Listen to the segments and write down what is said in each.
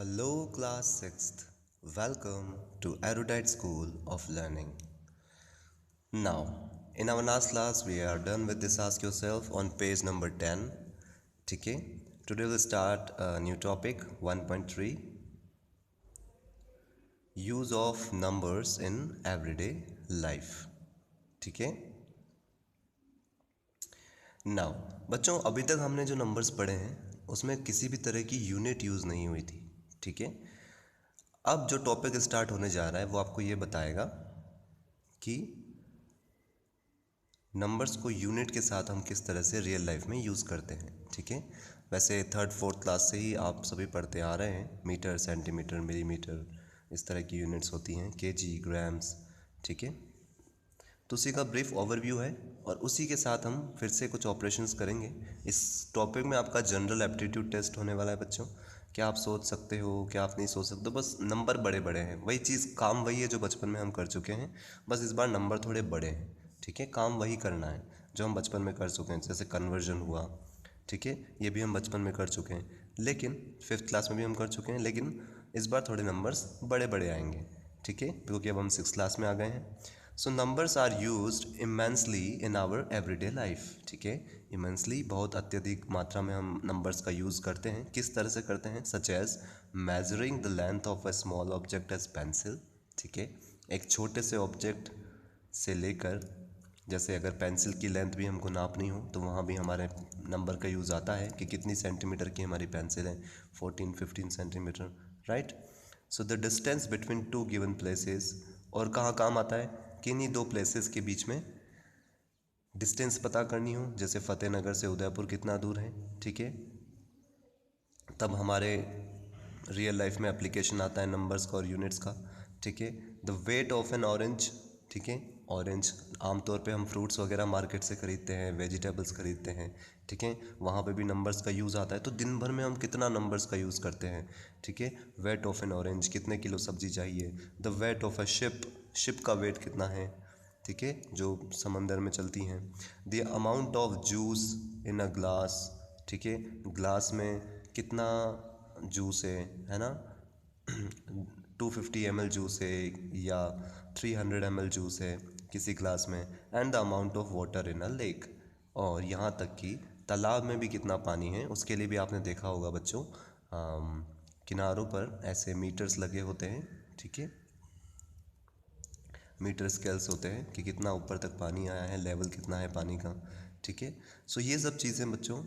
Hello, class 6th. Welcome to Erudite School of Learning. Now, in our last class, we are done with this Ask Yourself on page number 10. Okay? Today we'll start a new topic 1.3 Use of Numbers in Everyday Life. ठीक है? Now बच्चों, अभी तक हमने जो numbers पढ़े हैं उसमें किसी भी तरह की यूनिट यूज़ नहीं हुई थी. ठीक है? अब जो टॉपिक स्टार्ट होने जा रहा है वो आपको ये बताएगा कि नंबर्स को यूनिट के साथ हम किस तरह से रियल लाइफ में यूज़ करते हैं. ठीक है? वैसे थर्ड फोर्थ क्लास से ही आप सभी पढ़ते आ रहे हैं. मीटर, सेंटीमीटर, मिलीमीटर, इस तरह की यूनिट्स होती हैं. KG, grams. ठीक है? तो उसी का ब्रीफ ओवरव्यू है और उसी के साथ हम फिर से कुछ ऑपरेशंस करेंगे. इस टॉपिक में आपका जनरल एप्टीट्यूड टेस्ट होने वाला है बच्चों. क्या आप सोच सकते हो, क्या आप नहीं सोच सकते. बस नंबर बड़े बड़े हैं, वही चीज़, काम वही है जो बचपन में हम कर चुके हैं. बस इस बार नंबर थोड़े बड़े हैं. ठीक है? काम वही करना है जो हम बचपन में कर चुके हैं. जैसे कन्वर्जन हुआ, ठीक है, ये भी हम बचपन में कर चुके हैं, लेकिन फिफ्थ क्लास में भी हम कर चुके हैं. लेकिन इस बार थोड़े नंबर्स बड़े बड़े आएंगे. ठीक है? क्योंकि अब हम सिक्स क्लास में आ गए हैं. So numbers are used immensely in our everyday life. ठीक है? इमेंसली, बहुत अत्यधिक मात्रा में हम नंबर्स का यूज़ करते हैं. किस तरह से करते हैं? Such as measuring the length of a small object as pencil. ठीक है? एक छोटे से ऑब्जेक्ट से लेकर, जैसे अगर पेंसिल की लेंथ भी हमको नापनी हो तो वहाँ भी हमारे नंबर का यूज़ आता है कि कितनी सेंटीमीटर की हमारी पेंसिल है. 14-15 centimetre. Right? So the distance between two given places. और कहाँ काम आता है? किन्हीं दो प्लेसेस के बीच में डिस्टेंस पता करनी हो, जैसे फ़तेहनगर से उदयपुर कितना दूर है. ठीक है? तब हमारे रियल लाइफ में एप्लीकेशन आता है नंबर्स का और यूनिट्स का. ठीक है? The weight of N orange. ठीक है? ऑरेंज आमतौर पे हम फ्रूट्स वगैरह मार्केट से ख़रीदते हैं, वेजिटेबल्स ख़रीदते हैं. ठीक है? वहाँ पे भी नंबर्स का यूज़ आता है. तो दिन भर में हम कितना नंबर्स का यूज़ करते हैं. ठीक है? वेट ऑफ एन ऑरेंज, कितने किलो सब्जी चाहिए. The weight of a ship, ship का वेट कितना है. ठीक है? जो समंदर में चलती हैं. The amount of juice in a glass. ठीक है? ग्लास में कितना जूस है ना. 250 ml जूस है या 300 ml जूस है किसी ग्लास में. And the amount of water in a lake. और यहाँ तक कि तालाब में भी कितना पानी है उसके लिए भी आपने देखा होगा बच्चों, किनारों पर ऐसे मीटर्स लगे होते हैं. ठीक है? मीटर स्केल्स होते हैं कि कितना ऊपर तक पानी आया है, लेवल कितना है पानी का. ठीक है? सो ये सब चीज़ें बच्चों,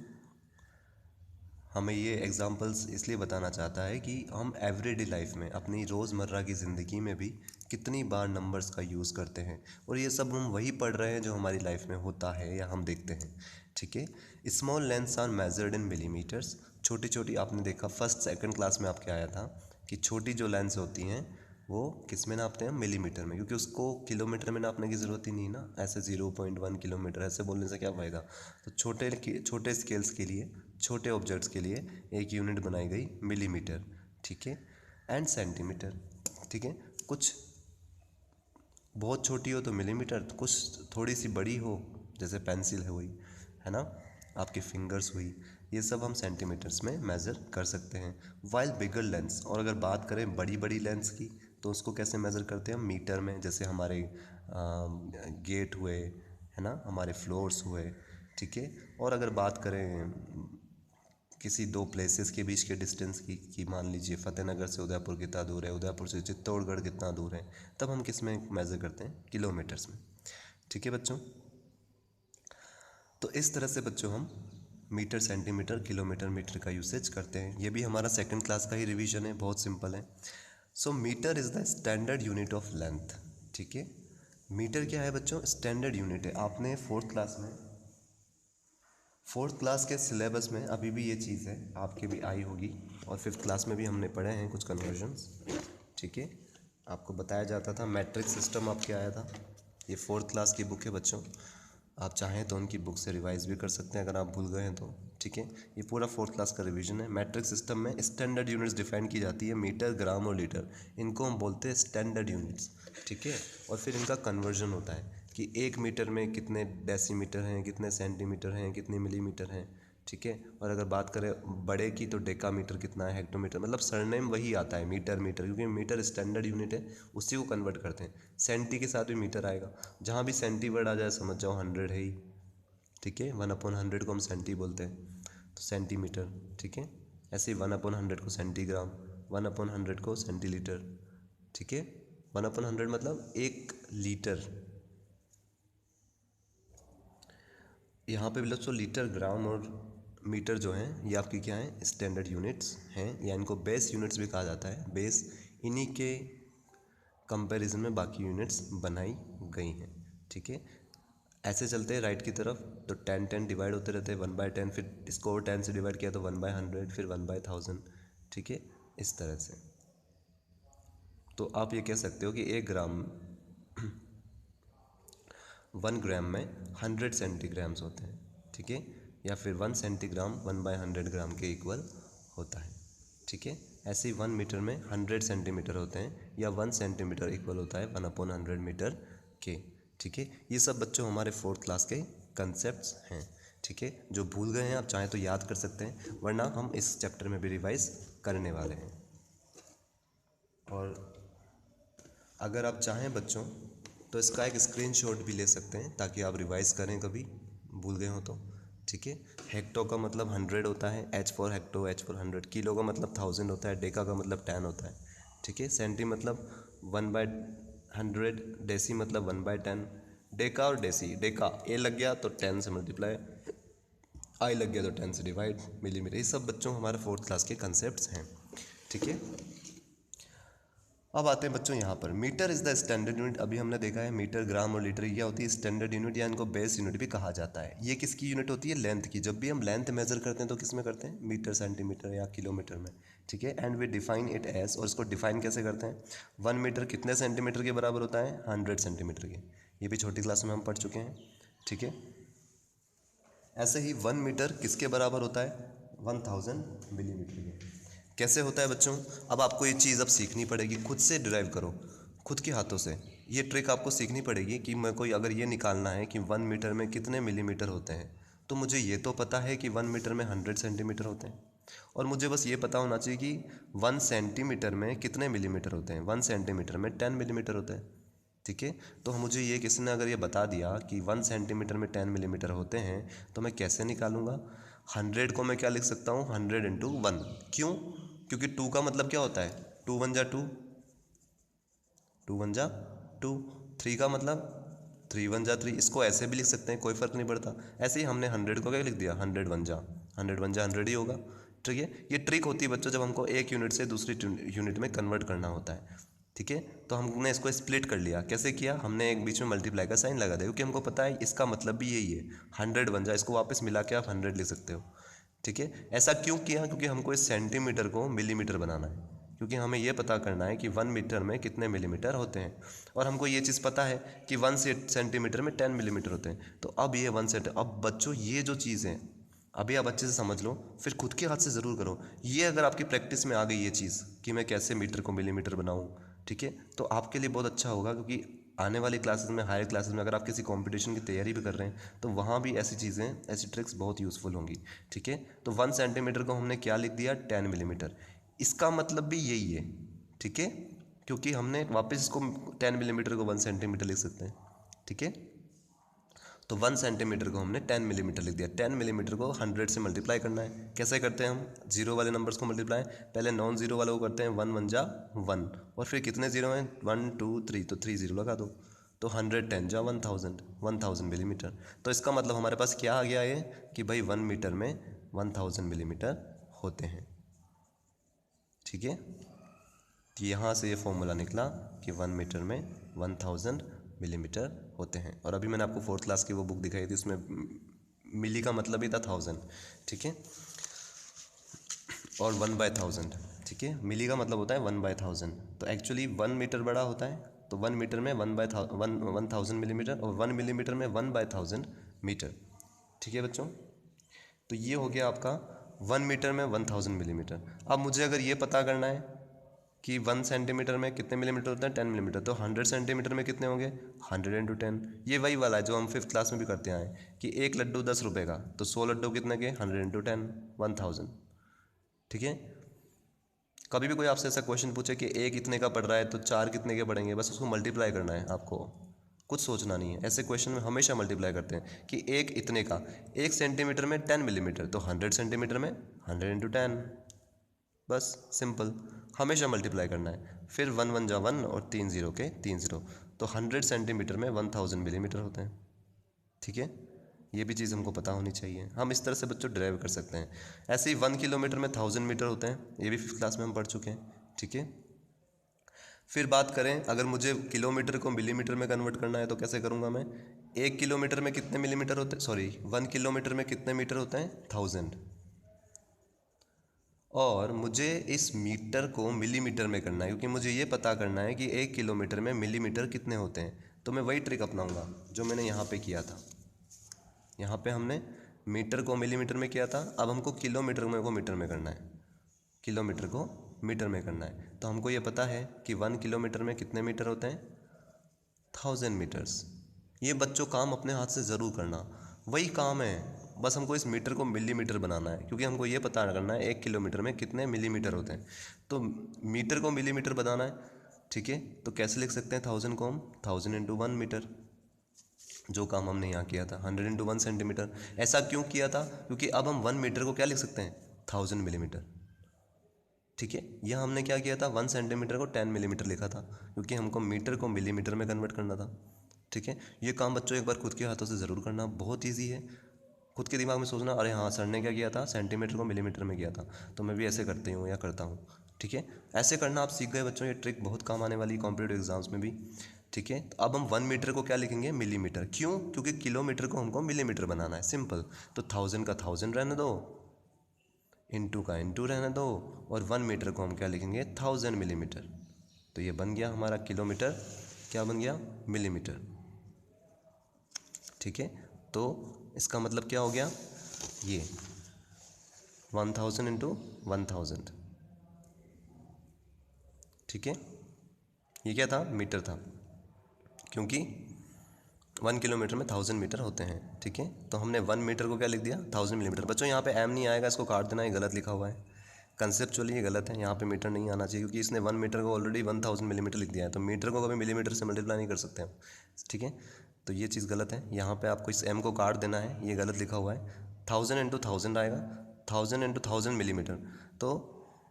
हमें ये एग्जांपल्स इसलिए बताना चाहता है कि हम एवरीडे लाइफ में, अपनी रोज़मर्रा की ज़िंदगी में भी कितनी बार नंबर्स का यूज़ करते हैं. और ये सब हम वही पढ़ रहे हैं जो हमारी लाइफ में होता है या हम देखते हैं. ठीक है? Small lengths are measured in millimetres. छोटी छोटी, आपने देखा फर्स्ट सेकंड क्लास में आपके आया था कि छोटी जो लेंथ्स होती हैं वो किस में नापते हैं? मिलीमीटर में. क्योंकि उसको किलोमीटर में नापने की ज़रूरत ही नहीं ना. ऐसे 0.1 किलोमीटर ऐसे बोलने से क्या फ़ायदा. तो छोटे स्केल्स के लिए, छोटे ऑब्जेक्ट्स के लिए एक यूनिट बनाई गई मिलीमीटर. ठीक है? And centimetre. ठीक है? कुछ बहुत छोटी हो तो मिलीमीटर, कुछ थोड़ी सी बड़ी हो जैसे पेंसिल है, वही है ना, आपकी फिंगर्स हुई, ये सब हम सेंटीमीटर्स में मेज़र कर सकते हैं. वाइल बिगर लेंस, और अगर बात करें बड़ी बड़ी लेंस की तो उसको कैसे मेज़र करते हैं? मीटर में. जैसे हमारे गेट हुए, है ना, हमारे फ्लोर्स हुए. ठीक है? और अगर बात करें किसी दो प्लेसेस के बीच के डिस्टेंस की, कि मान लीजिए फ़तेहनगर से उदयपुर कितना दूर है, उदयपुर से चित्तौड़गढ़ कितना दूर है, तब हम किस में मेज़र करते हैं? किलोमीटर्स में. ठीक है बच्चों? तो इस तरह से बच्चों हम मीटर, सेंटीमीटर, किलोमीटर, मीटर का यूसेज करते हैं. ये भी हमारा सेकंड क्लास का ही रिवीजन है, बहुत सिंपल है. So metre is the standard unit of length. ठीक है? मीटर क्या है बच्चों? स्टैंडर्ड यूनिट है. आपने फोर्थ क्लास के सिलेबस में अभी भी ये चीज़ है, आपके भी आई होगी, और फिफ्थ क्लास में भी हमने पढ़े हैं कुछ कन्वर्जन्स. ठीक है? आपको बताया जाता था, मैट्रिक सिस्टम आपके आया था. ये फोर्थ क्लास की बुक है बच्चों. आप चाहें तो उनकी बुक से रिवाइज भी कर सकते हैं अगर आप भूल गए हैं तो. ठीक है? ये पूरा फोर्थ क्लास का रिवीजन है. मैट्रिक सिस्टम में स्टैंडर्ड यूनिट्स डिफाइन की जाती है, मीटर, ग्राम और लीटर. इनको हम बोलते हैं स्टैंडर्ड यूनिट्स. ठीक है? और फिर इनका कन्वर्जन होता है कि एक मीटर में कितने डेसीमीटर हैं, कितने सेंटीमीटर हैं, कितने मिलीमीटर हैं. ठीक है। और अगर बात करें बड़े की तो डेकामीटर कितना है, हेक्टोमीटर, मतलब सरनेम वही आता है मीटर, क्योंकि मीटर स्टैंडर्ड यूनिट है, उसी को कन्वर्ट करते हैं। सेंटी के साथ भी मीटर आएगा, जहाँ भी सेंटी वर्ड आ जाए समझ जाओ 100 है ही, ठीक है। 1/100 को हम सेंटी बोलते हैं, तो सेंटीमीटर, ठीक है। ऐसे ही 1/100 को सेंटीग्राम, 1/100 को सेंटीलीटर, ठीक है। 1/100 मतलब 1 लीटर। यहाँ पे मतलब लीटर, ग्राम और मीटर जो हैं ये आपकी क्या है, स्टैंडर्ड यूनिट्स हैं, या इनको बेस यूनिट्स भी कहा जाता है। बेस, इन्हीं के कंपैरिजन में बाकी यूनिट्स बनाई गई हैं, ठीक है। ऐसे चलते हैं राइट की तरफ, तो 10 डिवाइड होते रहते हैं 1/10, फिर इसको और 10 से डिवाइड किया तो 1/100, फिर 1/1000, ठीक है, इस तरह से। तो आप ये कह सकते हो कि 1 ग्राम में 100 सेंटीग्राम्स होते हैं, ठीक है। या फिर 1 सेंटीग्राम 1/100 ग्राम के इक्वल होता है, ठीक है। ऐसे ही 1 मीटर में 100 सेंटीमीटर होते हैं, या 1 सेंटीमीटर इक्वल होता है 1/100 मीटर के, ठीक है। ये सब बच्चों हमारे 4th क्लास के कंसेप्ट्स हैं, ठीक है। जो भूल गए हैं आप चाहें तो याद कर सकते हैं, वरना हम इस चैप्टर में भी रिवाइज करने वाले हैं। और अगर आप चाहें बच्चों तो इसका एक स्क्रीनशॉट भी ले सकते हैं, ताकि आप रिवाइज करें कभी भूल गए हो तो, ठीक है। हेक्टो का मतलब 100 होता है, H for hecto, H for 100। Kilo का मतलब 1000 होता है, डेका का मतलब 10 होता है, ठीक है। सेंटी मतलब 1/100, डेसी मतलब 1/10। डेका और डेसी, डेका ए लग गया तो 10 से मल्टीप्लाई, आई लग गया तो 10 से डिवाइड, मिलीमीटर। ये सब बच्चों हमारे 4th क्लास के कंसेप्ट्स हैं, ठीक है। अब आते हैं बच्चों यहाँ पर, metre is the standard unit. अभी हमने देखा है मीटर, ग्राम और लीटर ये होती है स्टैंडर्ड यूनिट, या इनको बेस यूनिट भी कहा जाता है। ये किसकी यूनिट होती है, लेंथ की। जब भी हम लेंथ मेजर करते हैं तो किस में करते हैं, मीटर, सेंटीमीटर या किलोमीटर में, ठीक है। And we define it as, और इसको डिफाइन कैसे करते हैं, 1 मीटर कितने सेंटीमीटर के बराबर होता है, 100 सेंटीमीटर के। ये भी छोटी क्लास में हम पढ़ चुके हैं, ठीक है। ऐसे ही 1 मीटर किसके बराबर होता है, 1000 मिलीमीटर के। कैसे होता है बच्चों, अब आपको ये चीज़ अब सीखनी पड़ेगी, खुद से डिराइव करो, खुद के हाथों से। ये ट्रिक आपको सीखनी पड़ेगी कि मेरे को अगर ये निकालना है कि 1 मीटर में कितने मिलीमीटर होते हैं, तो मुझे ये तो पता है कि 1 मीटर में 100 सेंटीमीटर होते हैं, और मुझे बस ये पता होना चाहिए कि 1 सेंटीमीटर में कितने मिलीमीटर होते हैं। 1 सेंटीमीटर में 10 मिलीमीटर होते हैं, ठीक है। तो मुझे ये किसी ने अगर ये बता दिया कि 1 सेंटीमीटर में 10 मिलीमीटर होते हैं, तो मैं कैसे निकालूंगा। 100 को मैं क्या लिख सकता हूँ, 100 × 1। क्यों, क्योंकि 2 का मतलब क्या होता है, 2 × 1 = 2, 2 × 1 = 2। 3 का मतलब 3 × 1 = 3। इसको ऐसे भी लिख सकते हैं, कोई फ़र्क नहीं पड़ता। ऐसे ही हमने 100 को क्या लिख दिया, 100 × 1 = 100 ही होगा, ठीक है। ये ट्रिक होती है बच्चों, जब हमको एक यूनिट से दूसरी यूनिट में कन्वर्ट करना होता है, ठीक है। तो हमने इसको स्प्लिट कर लिया। कैसे किया, हमने एक बीच में मल्टीप्लाई का साइन लगा दिया, क्योंकि हमको पता है इसका मतलब भी यही है, 100 बन जाए, इसको वापस मिला के आप 100 लिख सकते हो, ठीक है। ऐसा क्यों किया, क्योंकि हमको इस सेंटीमीटर को मिलीमीटर बनाना है, क्योंकि हमें ये पता करना है कि 1 मीटर में कितने मिलीमीटर होते हैं, और हमको ये चीज़ पता है कि 1 सेंटीमीटर में 10 मिलीमीटर होते हैं। तो अब ये 1 सेंटीमीटर, अब बच्चों ये जो चीज़ है अभी आप अच्छे से समझ लो, फिर खुद के हाथ से ज़रूर करो। ये अगर आपकी प्रैक्टिस में आ गई ये चीज़ कि मैं कैसे मीटर को मिलीमीटर बनाऊँ, ठीक है, तो आपके लिए बहुत अच्छा होगा। क्योंकि आने वाली क्लासेस में, हायर क्लासेस में, अगर आप किसी कंपटीशन की तैयारी भी कर रहे हैं, तो वहाँ भी ऐसी चीज़ें, ऐसी ट्रिक्स बहुत यूज़फुल होंगी, ठीक है। तो 1 सेंटीमीटर को हमने क्या लिख दिया, 10 मिलीमीटर। इसका मतलब भी यही है, ठीक है, क्योंकि हमने वापस इसको 10 मिलीमीटर को 1 सेंटीमीटर लिख सकते हैं, ठीक है। तो 1 सेंटीमीटर को हमने 10 मिलीमीटर लिख दिया। 10 मिलीमीटर को 100 से मल्टीप्लाई करना है। कैसे करते हैं हम, जीरो वाले नंबर्स को मल्टीप्लाई, पहले नॉन जीरो वाले को करते हैं, 1 × 1 = 1, और फिर कितने जीरो हैं, 1 2 3, तो 3 जीरो लगा दो, तो 100 10 × 1000 मिलीमीटर। तो इसका मतलब हमारे पास क्या आ गया ये, कि भाई 1 मीटर में 1000 मिलीमीटर होते हैं, ठीक है। तो यहाँ से ये फॉर्मूला निकला कि 1 मीटर में 1000 मिलीमीटर होते हैं। और अभी मैंने आपको 4th क्लास की वो बुक दिखाई थी, उसमें मिली का मतलब ही था 1000, ठीक है, और 1/1000, ठीक है। मिली का मतलब होता है 1/1000। तो एक्चुअली 1 मीटर बड़ा होता है, तो 1 मीटर में 1000 मिलीमीटर, और 1 मिलीमीटर में 1/1000 मीटर, ठीक है बच्चों। तो ये हो गया आपका 1 मीटर में 1000 मिलीमीटर। अब मुझे अगर ये पता करना है कि 1 सेंटीमीटर में कितने मिलीमीटर होते हैं, 10 मिलीमीटर। तो 100 सेंटीमीटर में कितने होंगे, 100 इंटू 10। ये वही वाला है जो हम 5th क्लास में भी करते आए कि एक लड्डू 10 रुपये का, तो 100 लड्डू कितने के, 100 इंटू 10, 1000। ठीक है। कभी भी कोई आपसे ऐसा क्वेश्चन पूछे कि एक इतने का पड़ रहा है तो 4 कितने के पड़ेंगे, बस उसको मल्टीप्लाई करना है आपको, कुछ सोचना नहीं है। ऐसे क्वेश्चन में हमेशा मल्टीप्लाई करते हैं कि एक इतने का, 1 सेंटीमीटर में 10 मिलीमीटर, तो 100 सेंटीमीटर में 100 इंटू 10, बस सिंपल, हमेशा मल्टीप्लाई करना है। फिर 1 1 जा 1 और 3 0 के 3 0, तो 100 सेंटीमीटर में 1000 मिलीमीटर होते हैं। ठीक है, ये भी चीज़ हमको पता होनी चाहिए। हम इस तरह से बच्चों ड्राइव कर सकते हैं। ऐसे ही 1 किलोमीटर में 1000 मीटर होते हैं, ये भी 5th क्लास में हम पढ़ चुके हैं। ठीक है। फिर बात करें, अगर मुझे किलोमीटर को मिलीमीटर में कन्वर्ट करना है तो कैसे करूँगा मैं, 1 किलोमीटर में कितने मिलीमीटर होते हैं, सॉरी 1 किलोमीटर में कितने मीटर होते हैं, 1000। और मुझे इस मीटर को मिलीमीटर में करना है, क्योंकि मुझे ये पता करना है कि 1 किलोमीटर में मिलीमीटर कितने होते हैं। तो मैं वही ट्रिक अपनाऊंगा जो मैंने यहाँ पे किया था। यहाँ पे हमने मीटर को मिलीमीटर में किया था, अब हमको किलोमीटर को मीटर में करना है, किलोमीटर को मीटर में करना है। तो हमको ये पता है कि 1 किलोमीटर में कितने मीटर होते हैं, 1000 मीटर्स। ये बच्चों काम अपने हाथ से ज़रूर करना, वही काम है, बस हमको इस मीटर को मिलीमीटर बनाना है, क्योंकि हमको ये पता करना है 1 किलोमीटर में कितने मिलीमीटर होते हैं। तो मीटर को मिलीमीटर बनाना है। ठीक है, तो कैसे लिख सकते हैं 1000 को हम, 1000 इंटू 1 मीटर, जो काम हमने यहाँ किया था 100 इंटू 1 सेंटीमीटर। ऐसा क्यों किया था, क्योंकि अब हम 1 मीटर को क्या लिख सकते हैं, 1000 मिलीमीटर। ठीक है, यह हमने क्या किया था, 1 सेंटीमीटर को 10 मिलीमीटर लिखा था, क्योंकि हमको मीटर को मिलीमीटर में कन्वर्ट करना था। ठीक है, ये काम बच्चों एक बार खुद के हाथों से ज़रूर करना, बहुत ईजी है। खुद के दिमाग में सोचना, अरे हाँ सर ने क्या किया था, सेंटीमीटर को मिलीमीटर में किया था, तो मैं भी ऐसे करती हूँ या करता हूँ। ठीक है, ऐसे करना आप सीख गए बच्चों, ये ट्रिक बहुत काम आने वाली है कॉम्पिटेटिव एग्जाम्स में भी। ठीक है, तो अब हम 1 मीटर को क्या लिखेंगे, मिलीमीटर। क्यों, क्योंकि किलोमीटर को हमको मिलीमीटर बनाना है, सिंपल। तो 1000 का 1000 रहने दो, इंटू का इंटू रहने दो, और 1 मीटर को हम क्या लिखेंगे, 1000 मिलीमीटर। तो ये बन गया हमारा किलोमीटर, क्या बन गया, मिलीमीटर। ठीक है, तो इसका मतलब क्या हो गया, ये 1000 इंटू 1000। ठीक है, ये क्या था, मीटर था, क्योंकि 1 किलोमीटर में 1000 मीटर होते हैं। ठीक है, तो हमने 1 मीटर को क्या लिख दिया, 1000 मिलीमीटर। बच्चों यहाँ पे एम नहीं आएगा, इसको काट देना, ये गलत लिखा हुआ है, कंसेप्चुअली ये गलत है, यहाँ पे मीटर नहीं आना चाहिए, क्योंकि इसने 1 मीटर को ऑलरेडी 1000 मिलीमीटर लिख दिया है, तो मीटर को कभी मिलीमीटर से मल्टीप्लाई नहीं कर सकते हम। ठीक है, तो ये चीज़ गलत है, यहाँ पे आपको इस एम को काट देना है, ये गलत लिखा हुआ है। 1000 इंटू 1000 आएगा, 1000 इंटू 1000 मिलीमीटर, तो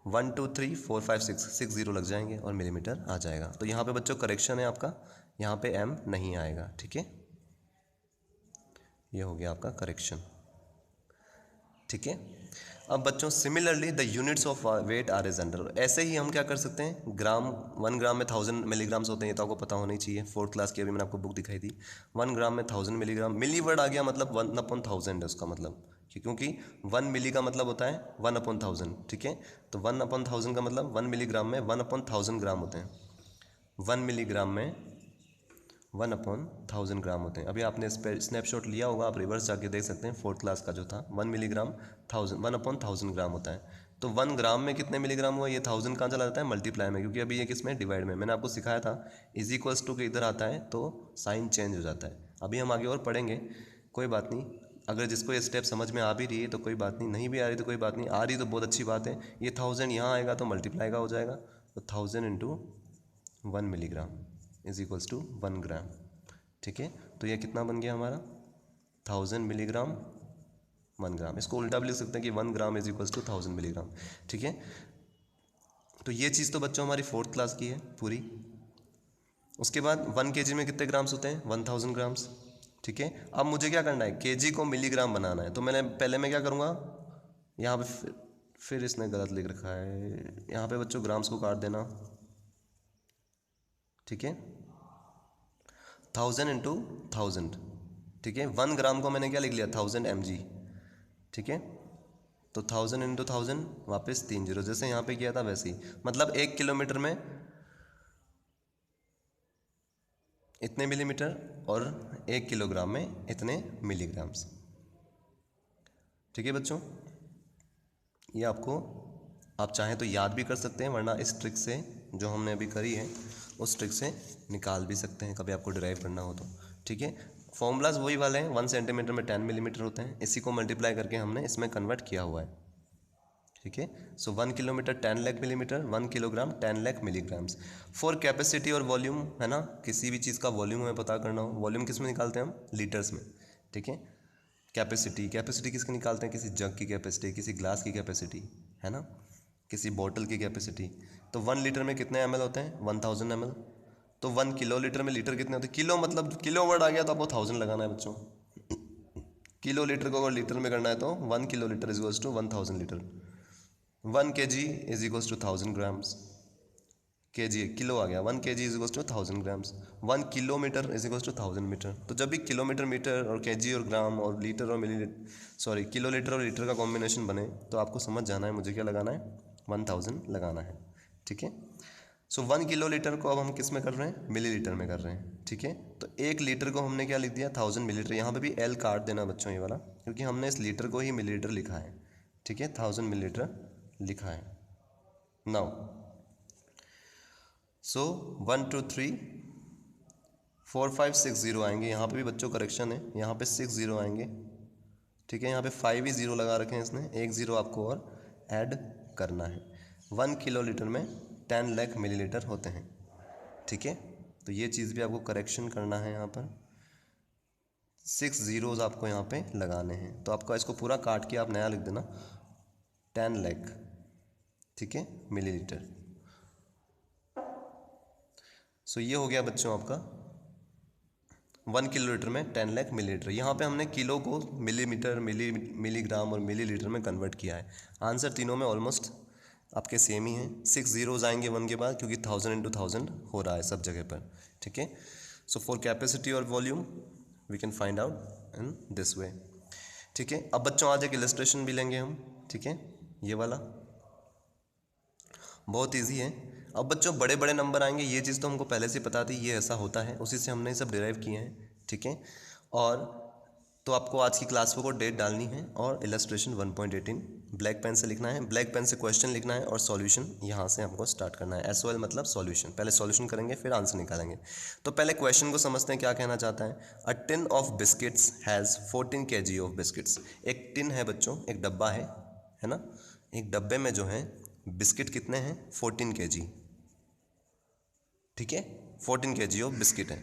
1 2 3 4 5 6 0 लग जाएंगे और मिलीमीटर आ जाएगा। तो यहाँ पे बच्चों करेक्शन है आपका, यहाँ पे एम नहीं आएगा। ठीक है, ये हो गया आपका करेक्शन। ठीक है, अब बच्चों similarly the units of weight are is under, ऐसे ही हम क्या कर सकते हैं, ग्राम, 1 ग्राम में 1000 मिलीग्राम्स होते हैं, ये तो आपको पता होना ही चाहिए, 4th क्लास की अभी मैंने आपको बुक दिखाई थी। 1 ग्राम में 1000 मिलीग्राम, मिली वर्ड आ गया, मतलब 1/1000 है उसका मतलब, क्योंकि 1 मिली का मतलब होता है 1/1000। ठीक है, तो 1/1000 का मतलब 1 मिलीग्राम में 1/1000 ग्राम होते हैं, 1 मिलीग्राम में 1/1000 ग्राम होते हैं। अभी आपने इस पर स्नैपशॉट लिया होगा, आप रिवर्स जाके देख सकते हैं, 4th क्लास का जो था, 1 मिलीग्राम 1/1000 ग्राम होता है। तो 1 ग्राम में कितने मिलीग्राम हुआ, ये 1000 कहाँ चला जाता है, मल्टीप्लाई में, क्योंकि अभी ये किस में, डिवाइड में। मैंने आपको सिखाया था इज इक्वल्स टू के इधर आता है तो साइन चेंज हो जाता है। अभी हम आगे और पढ़ेंगे, कोई बात नहीं, अगर जिसको ये स्टेप समझ में आ भी रही है तो कोई बात नहीं, नहीं भी आ रही तो कोई बात नहीं, आ रही तो बहुत अच्छी बात है। ये 1000 यहाँ आएगा तो मल्टीप्लाई का हो जाएगा, तो 1000 into 1 milligram is equals to 1 gram. ठीक है, तो ये कितना बन गया हमारा, 1000 मिलीग्राम 1 ग्राम। इसको उल्टा भी लिख सकते हैं कि 1 gram is equals to 1000 milligram. ठीक है, तो ये चीज़ तो बच्चों हमारी 4th क्लास की है पूरी। उसके बाद 1 kg में कितने ग्राम्स होते हैं, 1000 ग्राम्स। ठीक है, अब मुझे क्या करना है, kg को मिलीग्राम बनाना है, तो पहले मैं क्या करूँगा, यहाँ पे फिर इसने गलत लिख रखा है, यहाँ पे बच्चों ग्राम्स को काट देना। ठीक है, 1000 इंटू 1000। ठीक है, 1 ग्राम को मैंने क्या लिख लिया, 1000 mg। ठीक है, तो 1000 इंटू 1000 वापस 3 0, जैसे यहाँ पे किया था वैसे ही, मतलब 1 किलोमीटर में इतने मिलीमीटर और 1 किलोग्राम में इतने मिलीग्राम्स। ठीक है बच्चों, ये आपको, आप चाहें तो याद भी कर सकते हैं, वरना इस ट्रिक से जो हमने अभी करी है उस ट्रिक से निकाल भी सकते हैं, कभी आपको डिराइव करना हो तो। ठीक है, फॉर्मूलाज वही वाले हैं, 1 सेंटीमीटर में 10 मिलीमीटर होते हैं, इसी को मल्टीप्लाई करके हमने इसमें कन्वर्ट किया हुआ है। ठीक है, सो 1 kilometre 10 lakh millimetre, 1 kilogram 10 lakh milligrams. For capacity और वॉल्यूम, है ना, किसी भी चीज़ का वॉल्यूम हमें पता करना हो, वॉल्यूम किस में निकालते हैं हम, लीटर्स में। ठीक है, कैपेसिटी किसकी निकालते हैं, किसी जग की कैपेसिटी, किसी ग्लास की कैपेसिटी, है ना, किसी बॉटल की कैपेसिटी। तो 1 लीटर में कितने ml होते हैं, 1000 ml। तो 1 किलो लीटर में लीटर कितने होते हैं, किलो मतलब किलो वर्ड आ गया तो आपको 1000 लगाना है बच्चों। किलो लीटर को अगर लीटर में करना है तो 1 kilo litre is equals to 1000 litre. 1 kg is equals to 1000 grams. kg kilo आ गया, 1 kg is equals to 1000 grams. 1 kilometre is equals to 1000 metre. तो जब भी किलोमीटर, मीटर और kg और ग्राम और लीटर और किलो लीटर और लीटर का कॉम्बिनेशन बने तो आपको समझ जाना है मुझे क्या लगाना है, 1000 लगाना है। ठीक है, सो 1 किलो लीटर को अब हम किस में कर रहे हैं, मिलीलीटर में कर रहे हैं। ठीक है, तो 1 लीटर को हमने क्या लिख दिया, 1000 मिलीलीटर। यहाँ पे भी एल काट देना बच्चों ये वाला, क्योंकि हमने इस लीटर को ही मिलीलीटर लिखा है। ठीक है, 1000 मिलीलीटर लिखा है। नाउ सो 1 2 3 4 5 6 0 आएंगे, यहाँ पे भी बच्चों करेक्शन है, यहाँ पे 6 0 आएंगे। ठीक है, यहाँ पे 5 ही 0 लगा रखे हैं इसने, 1 0 आपको और ऐड करना है। 1 किलो लीटर में 10 लाख मिलीलीटर होते हैं। ठीक है, तो ये चीज़ भी आपको करेक्शन करना है, यहाँ पर 6 ज़ीरोज़ आपको यहाँ पे लगाने हैं। तो आपका इसको पूरा काट के आप नया लिख देना, 10 लाख, ठीक है, मिलीलीटर। सो ये हो गया बच्चों आपका 1 किलो लीटर में 10 लाख मिलीलीटर। यहाँ पे हमने किलो को मिलीमीटर, मिलीग्राम और मिलीलीटर में कन्वर्ट किया है। आंसर तीनों में ऑलमोस्ट आपके सेम ही हैं। 6 ज़ीरोज़ आएंगे 1 के बाद, क्योंकि 1000 इंटू 1000 हो रहा है सब जगह पर। ठीक है, सो फॉर कैपेसिटी और volume we can find out in this way. ठीक है, अब बच्चों आज एक इलस्ट्रेशन भी लेंगे हम। ठीक है, ये वाला बहुत इजी है। अब बच्चों बड़े बड़े नंबर आएंगे, ये चीज़ तो हमको पहले से पता थी, ये ऐसा होता है, उसी से हमने सब डिराइव किए हैं। ठीक है, और तो आपको आज की क्लास को डेट डालनी है और इलस्ट्रेशन 1.18 ब्लैक पेन से लिखना है। ब्लैक पेन से क्वेश्चन लिखना है और सॉल्यूशन यहाँ से हमको स्टार्ट करना है। SOL मतलब सॉल्यूशन, पहले सॉल्यूशन करेंगे फिर आंसर निकालेंगे। तो पहले क्वेश्चन को समझते हैं क्या कहना चाहता है। A tin of biscuits has 14 kg of biscuits. एक टिन है बच्चों, एक डब्बा है ना, एक डब्बे में जो है बिस्किट कितने हैं, 14 kg। ठीक है, 14 kg ऑफ बिस्किट है।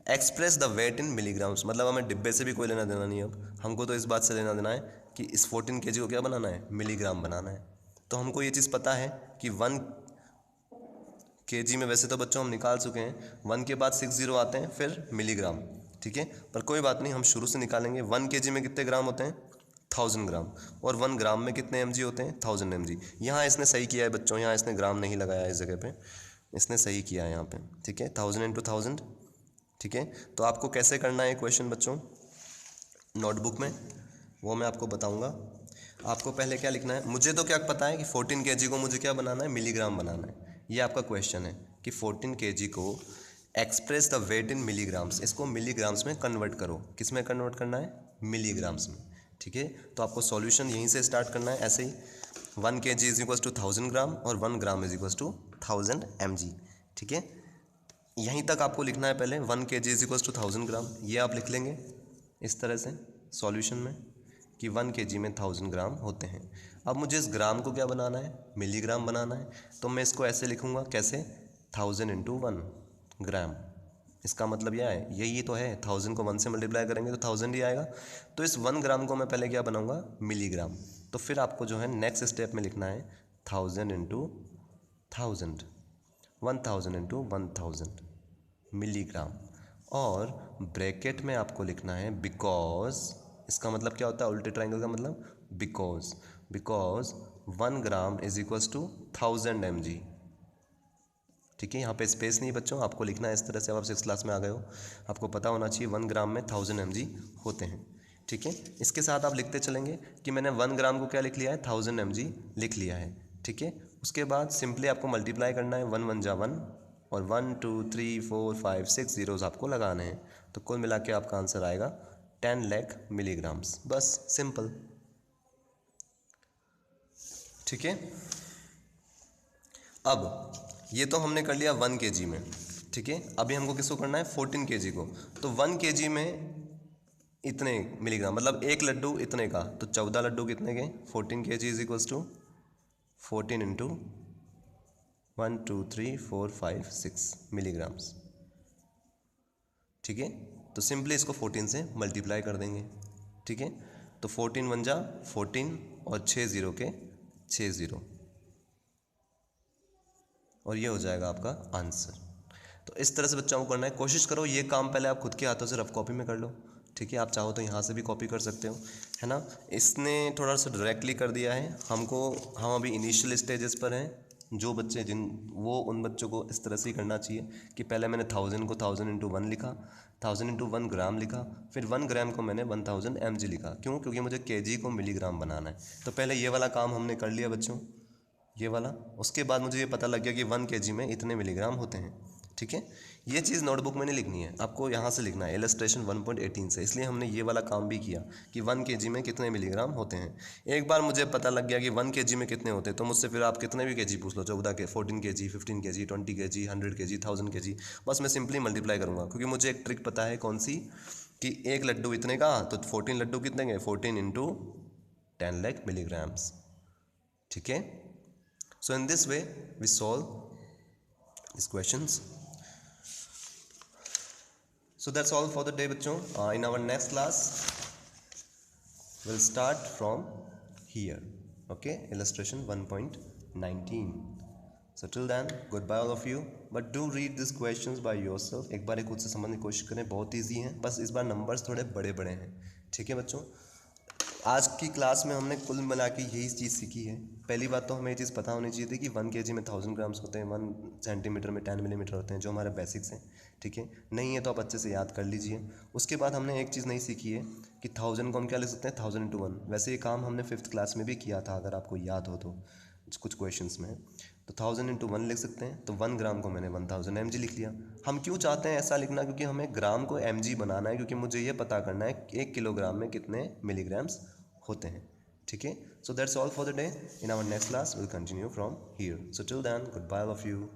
Express the weight in milligrams, मतलब हमें डिब्बे से भी कोई लेना देना नहीं है, अब हमको तो इस बात से लेना देना है कि इस 14 kg को क्या बनाना है, मिलीग्राम बनाना है। तो हमको ये चीज़ पता है कि 1 kg में वैसे तो बच्चों हम निकाल चुके हैं, 1 के बाद 6 0 आते हैं फिर मिलीग्राम। ठीक है, पर कोई बात नहीं, हम शुरू से निकालेंगे। 1 kg में कितने ग्राम होते हैं, 1000 ग्राम, और 1 ग्राम में कितने mg होते हैं, 1000 mg। यहाँ इसने सही किया है बच्चों, यहाँ इसने ग्राम नहीं लगाया इस जगह पे, इसने सही किया है यहाँ पे। ठीक है, 1000 इंटू 1000। ठीक है, तो आपको कैसे करना है क्वेश्चन बच्चों, नोटबुक में वो मैं आपको बताऊंगा। आपको पहले क्या लिखना है, मुझे तो क्या पता है कि 14 kg को मुझे क्या बनाना है, मिलीग्राम बनाना है। ये आपका क्वेश्चन है कि 14 kg को express the weight in milligrams, इसको मिलीग्राम्स में कन्वर्ट करो। किस में कन्वर्ट करना है, मिलीग्राम्स में। ठीक है, तो आपको सॉल्यूशन यहीं से स्टार्ट करना है, ऐसे ही 1 kg is equals to 1000 gram और 1 gram is equals to 1000 mg। ठीक है, यहीं तक आपको लिखना है पहले, 1 kg इज इक्वल्स टू 1000 ग्राम, ये आप लिख लेंगे इस तरह से सॉल्यूशन में कि 1 kg में 1000 ग्राम होते हैं। अब मुझे इस ग्राम को क्या बनाना है, मिलीग्राम बनाना है, तो मैं इसको ऐसे लिखूंगा, कैसे, 1000 इंटू 1 ग्राम। इसका मतलब यह है, यही तो है, 1000 को 1 से मल्टीप्लाई करेंगे तो 1000 ही आएगा। तो इस 1 ग्राम को मैं पहले क्या बनाऊंगा, मिलीग्राम। तो फिर आपको जो है नेक्स्ट स्टेप में लिखना है 1000 इंटू 1000, 1000 इंटू 1000 मिलीग्राम, और ब्रैकेट में आपको लिखना है बिकॉज। इसका मतलब क्या होता है, उल्टे ट्राइंगल का मतलब because 1 gram is equals to 1000 mg। ठीक है, यहाँ पे स्पेस नहीं बच्चों, आपको लिखना है इस तरह से। अब आप 6th क्लास में आ गए हो, आपको पता होना चाहिए 1 ग्राम में 1000 mg होते हैं। ठीक है, इसके साथ आप लिखते चलेंगे कि मैंने 1 ग्राम को क्या लिख लिया है, 1000 mg लिख लिया है। ठीक है, उसके बाद सिंपली आपको मल्टीप्लाई करना है, 1 1 जा 1, और 1 2 3 4 5 6 ज़ीरोज़ आपको लगाने हैं। तो कुल मिला के आपका आंसर आएगा 10 लाख मिलीग्राम्स, बस सिंपल। ठीक है, अब ये तो हमने कर लिया 1 kg में, ठीक है। अभी हमको किसको करना है, 14 kg को। तो 1 kg में इतने मिलीग्राम, मतलब एक लड्डू इतने का, तो 14 लड्डू कितने के, 14 kg is equals to 14 into 1 2 3 4 5 6 milligrams, ठीक है। तो सिंपली इसको 14 से मल्टीप्लाई कर देंगे, ठीक है। तो 14 1 जा 14 और 6 0 के 6 0, और ये हो जाएगा आपका आंसर। तो इस तरह से बच्चों को करना है। कोशिश करो ये काम पहले आप खुद के हाथों से रफ कॉपी में कर लो, ठीक है। आप चाहो तो यहाँ से भी कॉपी कर सकते हो, है ना। इसने थोड़ा सा डायरेक्टली कर दिया है हमको, हम अभी इनिशियल स्टेजेस पर हैं। जो बच्चे उन बच्चों को इस तरह से ही करना चाहिए कि पहले मैंने 1000 को 1000 इंटू 1 लिखा, 1000 इंटू 1 ग्राम लिखा, फिर 1 ग्राम को मैंने 1000 mg लिखा। क्यों? क्योंकि मुझे kg को मिलीग्राम बनाना है। तो पहले ये वाला काम हमने कर लिया बच्चों, ये वाला। उसके बाद मुझे ये पता लग गया कि 1 kg में इतने मिलीग्राम होते हैं, ठीक है। ये चीज़ नोटबुक में नहीं लिखनी है, आपको यहाँ से लिखना है इलस्ट्रेशन 1.18 से। इसलिए हमने ये वाला काम भी किया कि 1 kg में कितने मिलीग्राम होते हैं। एक बार मुझे पता लग गया कि 1 kg में कितने होते हैं, तो मुझसे फिर आप कितने भी kg पूछ लो, 14 के 14 kg 15 kg 20 kg 100 kg 1000 kg, बस मैं सिंपली मल्टीप्लाई करूँगा। क्योंकि मुझे एक ट्रिक पता है, कौन सी, कि एक लड्डू इतने का, तो 14 लड्डू कितने के, 14 इंटू 10 लाख मिलीग्राम्स, ठीक है। So in this way we solve these questions. So that's all for the day बच्चों. In our next class we'll start from here. Okay, illustration 1.19. So till then, goodbye all of you. But do read these questions by yourself. एक बार खुद से समझने की कोशिश करें, बहुत easy हैं, बस इस बार नंबर्स थोड़े बड़े बड़े हैं, ठीक है बच्चों। आज की क्लास में हमने कुल मिला के यही चीज़ सीखी है। पहली बात तो हमें ये चीज़ पता होनी चाहिए थी कि 1 kg में 1000 ग्राम्स होते हैं, 1 सेंटीमीटर में 10 मिलीमीटर होते हैं, जो हमारे बेसिक्स हैं, ठीक है। नहीं है तो आप अच्छे से याद कर लीजिए। उसके बाद हमने एक चीज़ नहीं सीखी है कि 1000 को हम क्या लिख सकते हैं, 1000 इंटू 1। वैसे ये काम हमने 5th क्लास में भी किया था, अगर आपको याद हो तो कुछ क्वेश्चंस में। तो 1000 इंटू 1 लिख सकते हैं। तो 1 ग्राम को मैंने 1000 mg लिख लिया। हम क्यों चाहते हैं ऐसा लिखना, क्योंकि हमें ग्राम को mg बनाना है, क्योंकि मुझे ये पता करना है 1 किलोग्राम में कितने मिलीग्राम्स होते हैं, ठीक है। So that's all for the day. In our next class will continue from here. So till then, goodbye all of you.